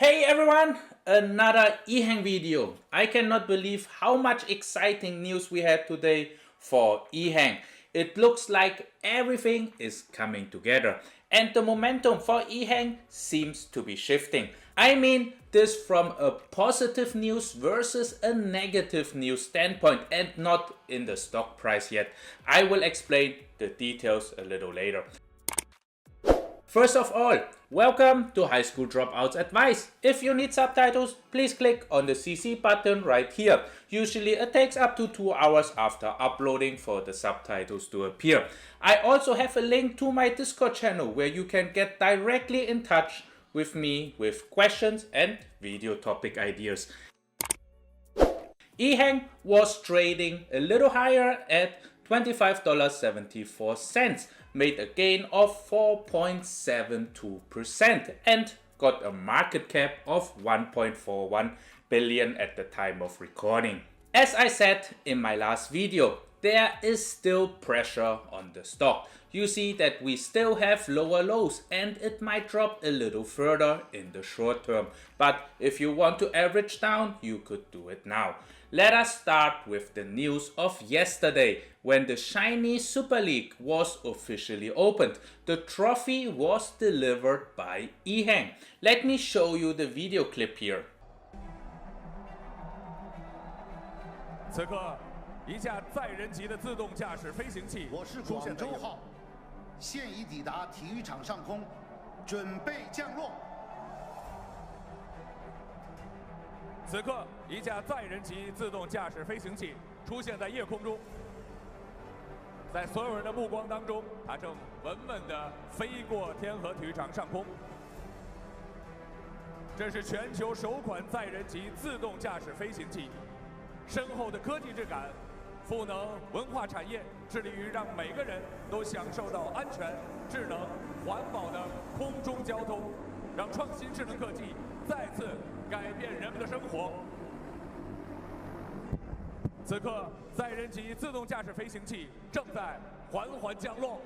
Hey everyone, another EHang video. I cannot believe how much exciting news we had today for EHang. It looks like everything is coming together and the momentum for EHang seems to be shifting. I mean this from a positive news versus a negative news standpoint and not in the stock price yet. I will explain the details a little later. First of all, welcome to High School Dropouts Advice. If you need subtitles, please click on the CC button right here. Usually it takes up to 2 hours after uploading for the subtitles to appear. I also have a link to my Discord channel where you can get directly in touch with me with questions and video topic ideas. EHang was trading a little higher at $25.74, made a gain of 4.72% and got a market cap of 1.41 billion at the time of recording. As I said in my last video, there is still pressure on the stock. You see that we still have lower lows and it might drop a little further in the short term. But if you want to average down, you could do it now. Let us start with the news of yesterday when the Chinese Super League was officially opened. The trophy was delivered by EHang. Let me show you the video clip here. 此刻，一架载人级的自动驾驶飞行器我是广州号，现已抵达体育场上空，准备降落。此刻，一架载人级自动驾驶飞行器出现在夜空中，在所有人的目光当中，它正稳稳地飞过天河体育场上空。这是全球首款载人级自动驾驶飞行器。 深厚的科技质感，赋能文化产业，致力于让每个人都享受到安全、智能、环保的空中交通，让创新智能科技再次改变人们的生活。此刻，载人级自动驾驶飞行器正在缓缓降落。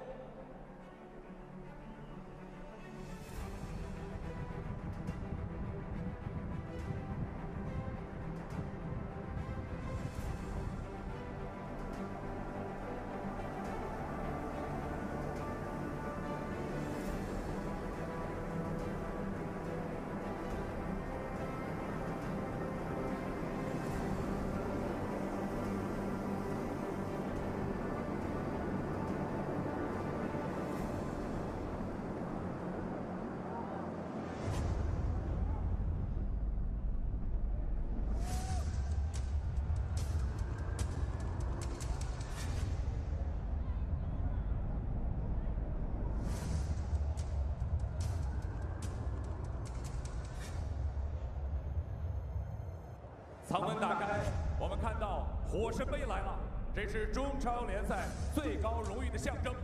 舱门打开，我们看到火神杯来了，这是中超联赛最高荣誉的象征。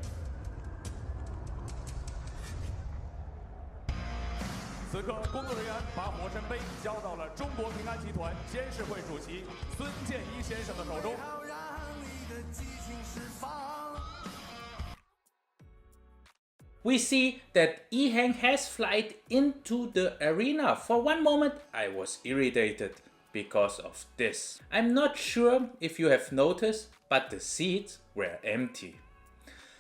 此刻，工作人员把火神杯交到了中国平安集团监事会主席孙建一先生的手中。 We see that EHang has flight into the arena. For one moment, I was irritated because of this. I'm not sure if you have noticed, but the seats were empty.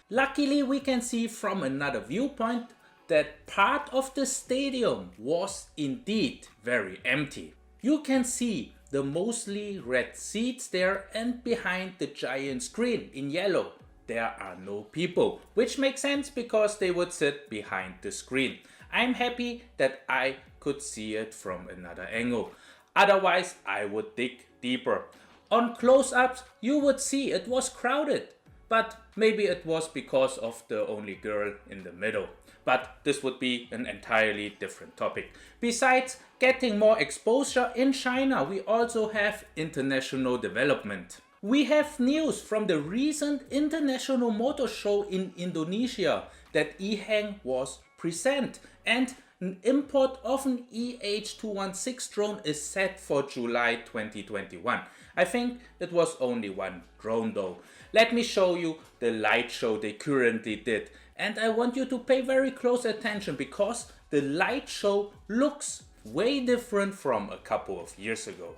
Luckily, we can see from another viewpoint that part of the stadium was indeed very empty. You can see the mostly red seats there, and behind the giant screen in yellow there are no people, which makes sense because they would sit behind the screen. I'm happy that I could see it from another angle. Otherwise, I would dig deeper. On close-ups, you would see it was crowded, but maybe it was because of the only girl in the middle. But this would be an entirely different topic. Besides getting more exposure in China, we also have international development. We have news from the recent International Motor Show in Indonesia that EHang was present, and an import of an EH216 drone is set for July 2021. I think it was only one drone though. Let me show you the light show they currently did, and I want you to pay very close attention because the light show looks way different from a couple of years ago.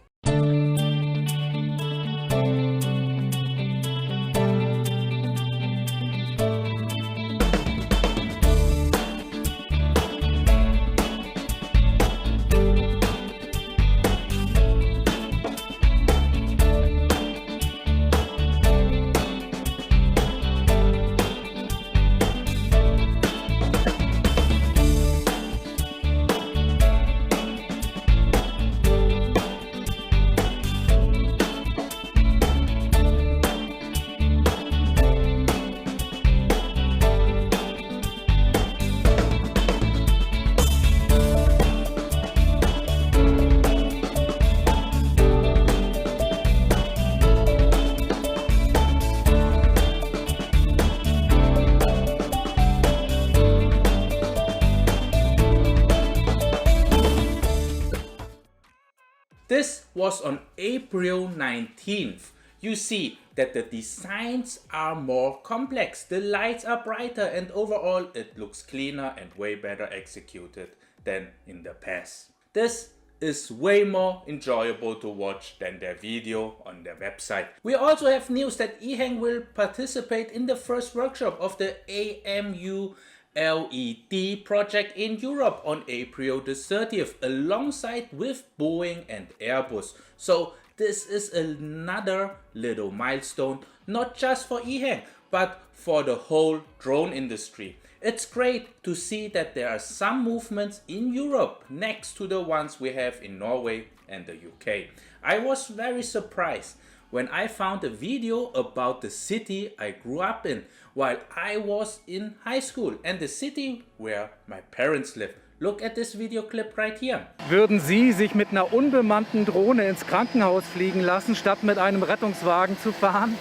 This was on April 19th. You see that the designs are more complex, the lights are brighter, and overall it looks cleaner and way better executed than in the past. This is way more enjoyable to watch than their video on their website. We also have news that EHang will participate in the first workshop of the AMU LED project in Europe on April the 30th alongside with Boeing and Airbus. So this is another little milestone, not just for EHang, but for the whole drone industry. It's great to see that there are some movements in Europe next to the ones we have in Norway and the UK. I was very surprised when I found a video about the city I grew up in while I was in high school and the city where my parents live. Look at this video clip right here. Würden Sie sich mit einer unbemannten Drohne ins Krankenhaus fliegen lassen, statt mit einem Rettungswagen zu fahren?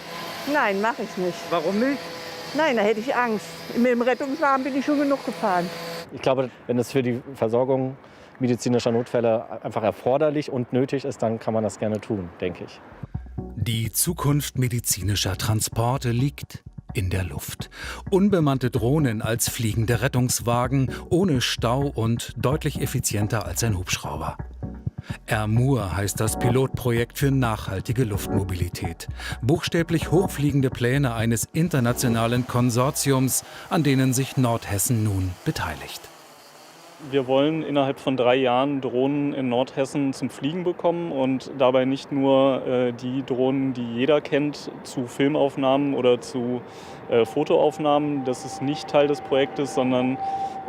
Nein, mache ich nicht. Warum nicht? Nein, da hätte ich Angst. Mit dem Rettungswagen bin ich schon genug gefahren. Ich glaube, wenn es für die Versorgung medizinischer Notfälle einfach erforderlich und nötig ist, dann kann man das gerne tun, denke ich. Die Zukunft medizinischer Transporte liegt in der Luft. Unbemannte Drohnen als fliegende Rettungswagen, ohne Stau und deutlich effizienter als ein Hubschrauber. AMUR heißt das Pilotprojekt für nachhaltige Luftmobilität. Buchstäblich hochfliegende Pläne eines internationalen Konsortiums, an denen sich Nordhessen nun beteiligt. Wir wollen innerhalb von 3 Jahren Drohnen in Nordhessen zum Fliegen bekommen und dabei nicht nur die Drohnen, die jeder kennt, zu Filmaufnahmen oder zu Fotoaufnahmen. Das ist nicht Teil des Projektes, sondern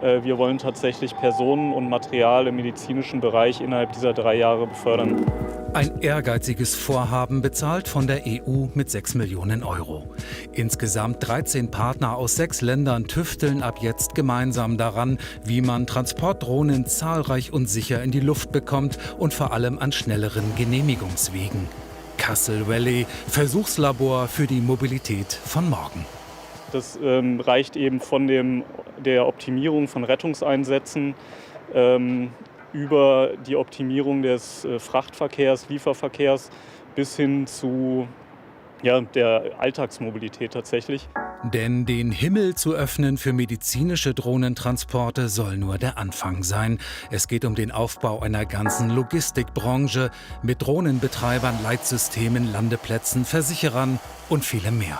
wir wollen tatsächlich Personen und Material im medizinischen Bereich innerhalb dieser 3 Jahre befördern. Ein ehrgeiziges Vorhaben, bezahlt von der EU mit 6 Millionen Euro. Insgesamt 13 Partner aus 6 Ländern tüfteln ab jetzt gemeinsam daran, wie man Transportdrohnen zahlreich und sicher in die Luft bekommt und vor allem an schnelleren Genehmigungswegen. Kassel Valley, Versuchslabor für die Mobilität von morgen. Das reicht eben von der Optimierung von Rettungseinsätzen über die Optimierung des Frachtverkehrs, Lieferverkehrs bis hin zu der Alltagsmobilität tatsächlich. Denn den Himmel zu öffnen für medizinische Drohnentransporte soll nur der Anfang sein. Es geht um den Aufbau einer ganzen Logistikbranche mit Drohnenbetreibern, Leitsystemen, Landeplätzen, Versicherern und vielem mehr.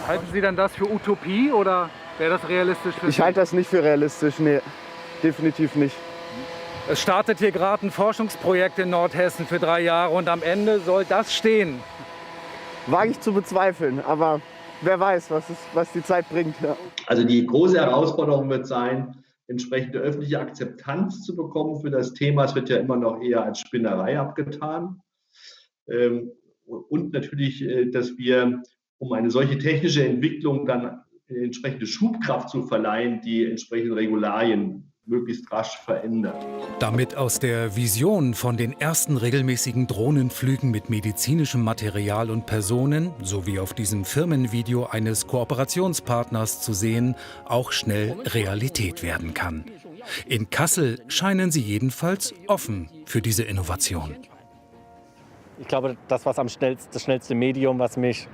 Halten Sie dann das für Utopie oder wäre das realistisch für Sie? Ich halte das nicht für realistisch, nee, definitiv nicht. Es startet hier gerade ein Forschungsprojekt in Nordhessen für 3 Jahre und am Ende soll das stehen. Wage ich zu bezweifeln, aber wer weiß, was die Zeit bringt. Ja. Also die große Herausforderung wird sein, entsprechende öffentliche Akzeptanz zu bekommen für das Thema. Es wird ja immer noch eher als Spinnerei abgetan. Und natürlich, dass wir, um eine solche technische Entwicklung dann entsprechende Schubkraft zu verleihen, die entsprechenden Regularien möglichst rasch verändert. Damit aus der Vision von den ersten regelmäßigen Drohnenflügen mit medizinischem Material und Personen, sowie auf diesem Firmenvideo eines Kooperationspartners zu sehen, auch schnell Realität werden kann. In Kassel scheinen sie jedenfalls offen für diese Innovation. Ich glaube, das schnellste Medium, was mich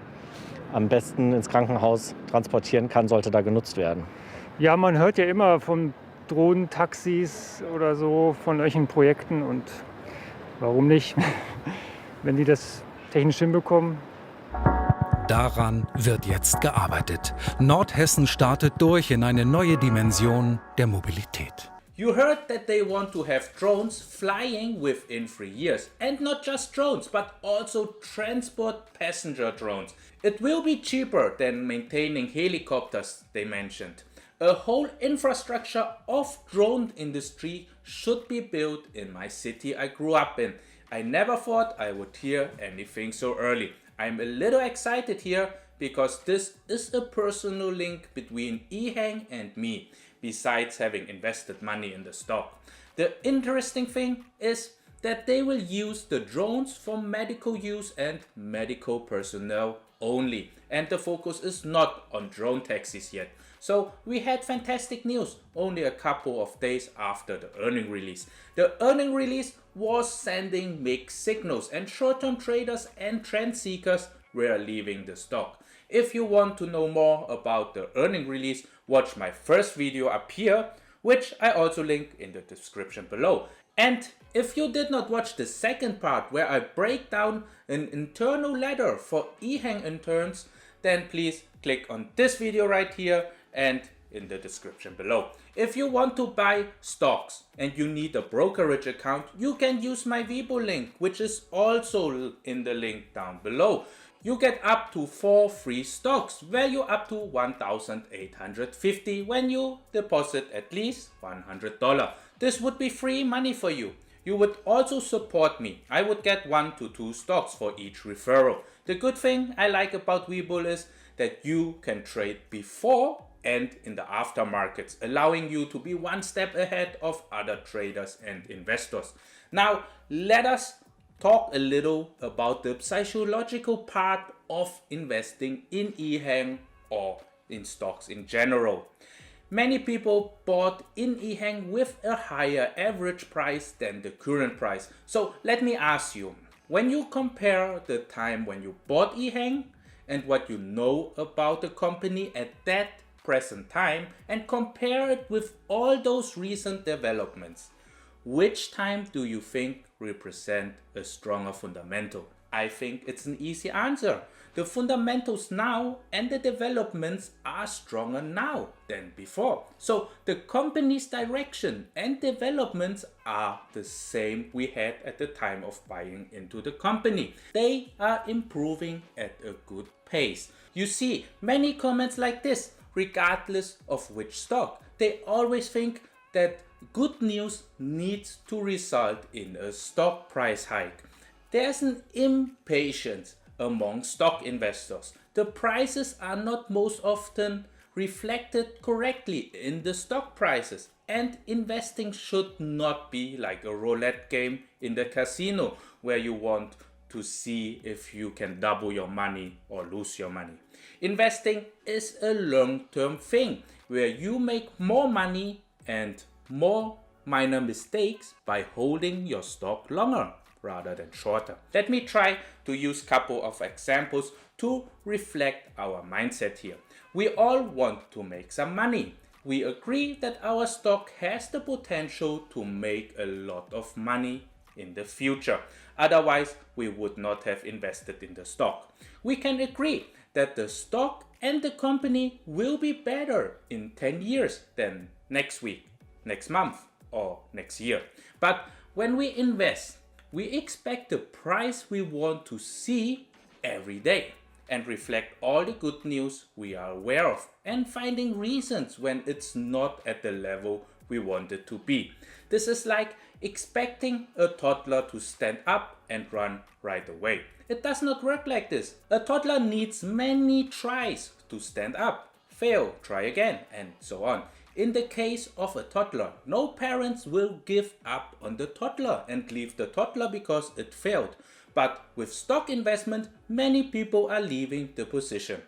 am besten ins Krankenhaus transportieren kann, sollte da genutzt werden. Ja, man hört ja immer von Drohnentaxis oder so von solchen Projekten und warum nicht, wenn die das technisch hinbekommen. Daran wird jetzt gearbeitet. Nordhessen startet durch in eine neue Dimension der Mobilität. You heard that they want to have drones flying within 3 years. And not just drones, but also transport passenger drones. It will be cheaper than maintaining helicopters, they mentioned. A whole infrastructure of drone industry should be built in my city I grew up in. I never thought I would hear anything so early. I'm a little excited here because this is a personal link between EHang and me, besides having invested money in the stock. The interesting thing is that they will use the drones for medical use and medical personnel only. And the focus is not on drone taxis yet. So we had fantastic news only a couple of days after the earning release. The earning release was sending mixed signals and short-term traders and trend seekers were leaving the stock. If you want to know more about the earning release, watch my first video up here, which I also link in the description below. And if you did not watch the second part where I break down an internal ladder for EHang interns, then please click on this video right here and in the description below. If you want to buy stocks and you need a brokerage account, you can use my Weibo link, which is also in the link down below. You get up to 4 free stocks, value up to $1,850 when you deposit at least $100. This would be free money for you. You would also support me. I would get 1 to 2 stocks for each referral. The good thing I like about Webull is that you can trade before and in the aftermarkets, allowing you to be one step ahead of other traders and investors. Now, let us talk a little about the psychological part of investing in EHang or in stocks in general. Many people bought in EHang with a higher average price than the current price. So let me ask you, when you compare the time when you bought EHang and what you know about the company at that present time and compare it with all those recent developments, which time do you think represent a stronger fundamental? I think it's an easy answer. The fundamentals now and the developments are stronger now than before. So the company's direction and developments are the same we had at the time of buying into the company. They are improving at a good pace. You see many comments like this, regardless of which stock. They always think that good news needs to result in a stock price hike. There's an impatience among stock investors. The prices are not most often reflected correctly in the stock prices, and investing should not be like a roulette game in the casino where you want to see if you can double your money or lose your money. Investing is a long-term thing where you make more money and more minor mistakes by holding your stock longer rather than shorter. Let me try to use a couple of examples to reflect our mindset here. We all want to make some money. We agree that our stock has the potential to make a lot of money in the future. Otherwise, we would not have invested in the stock. We can agree that the stock and the company will be better in 10 years than next week, next month, or next year. But when we invest, we expect the price we want to see every day and reflect all the good news we are aware of and finding reasons when it's not at the level we want it to be. This is like expecting a toddler to stand up and run right away. It does not work like this. A toddler needs many tries to stand up, fail, try again, and so on. In the case of a toddler, no parents will give up on the toddler and leave the toddler because it failed. But with stock investment, many people are leaving the position.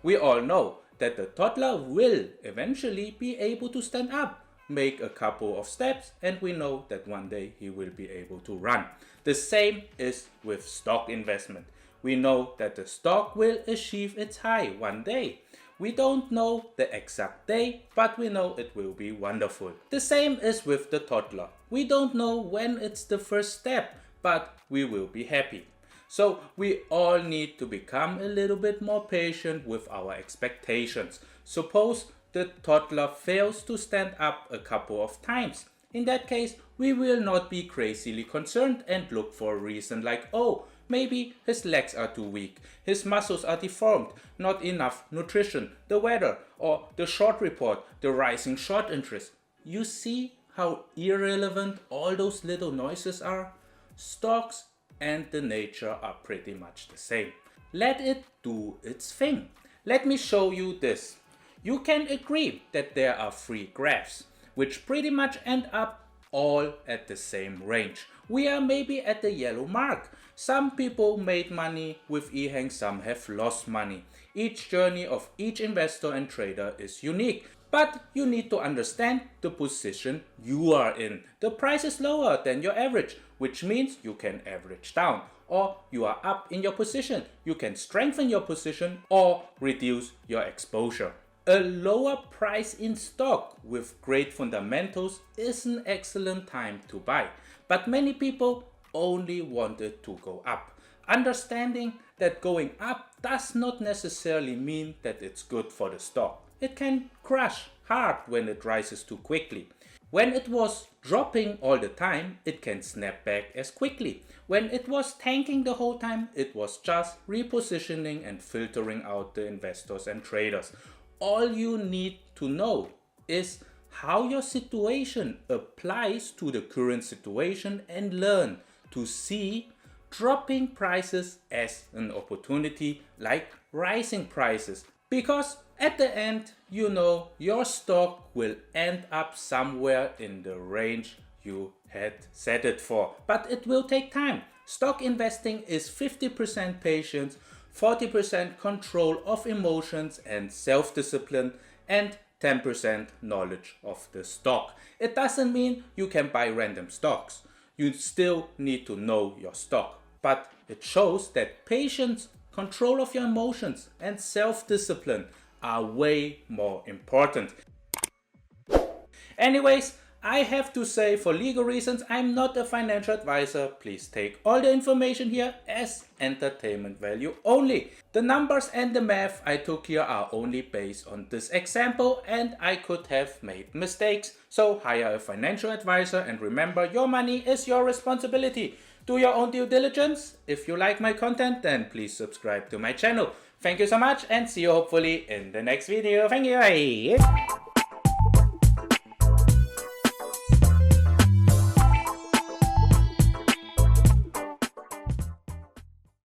We all know that the toddler will eventually be able to stand up, make a couple of steps, and we know that one day he will be able to run. The same is with stock investment. We know that the stock will achieve its high one day. We don't know the exact day, but we know it will be wonderful. The same is with the toddler. We don't know when it's the first step, but we will be happy. So we all need to become a little bit more patient with our expectations. Suppose the toddler fails to stand up a couple of times. In that case, we will not be crazily concerned and look for a reason like, oh, maybe his legs are too weak, his muscles are deformed, not enough nutrition, the weather, or the short report, the rising short interest. You see how irrelevant all those little noises are? Stocks and the nature are pretty much the same. Let it do its thing. Let me show you this. You can agree that there are 3 graphs, which pretty much end up all at the same range. We are maybe at the yellow mark. Some people made money with EHang, some have lost money. Each journey of each investor and trader is unique. But you need to understand the position you are in. The price is lower than your average, which means you can average down. Or you are up in your position. You can strengthen your position or reduce your exposure. A lower price in stock with great fundamentals is an excellent time to buy. But many people only want it to go up. Understanding that going up does not necessarily mean that it's good for the stock. It can crash hard when it rises too quickly. When it was dropping all the time, it can snap back as quickly. When it was tanking the whole time, it was just repositioning and filtering out the investors and traders. All you need to know is how your situation applies to the current situation and learn to see dropping prices as an opportunity like rising prices. Because at the end, you know your stock will end up somewhere in the range you had set it for. But it will take time. Stock investing is 50% patience, 40% control of emotions and self-discipline, and 10% knowledge of the stock. It doesn't mean you can buy random stocks. You still need to know your stock. But it shows that patience, control of your emotions, and self-discipline are way more important. Anyways, I have to say, for legal reasons, I'm not a financial advisor. Please take all the information here as entertainment value only. The numbers and the math I took here are only based on this example, and I could have made mistakes. So hire a financial advisor, and remember, your money is your responsibility. Do your own due diligence. If you like my content, then please subscribe to my channel. Thank you so much, and see you hopefully in the next video. Thank you. Bye.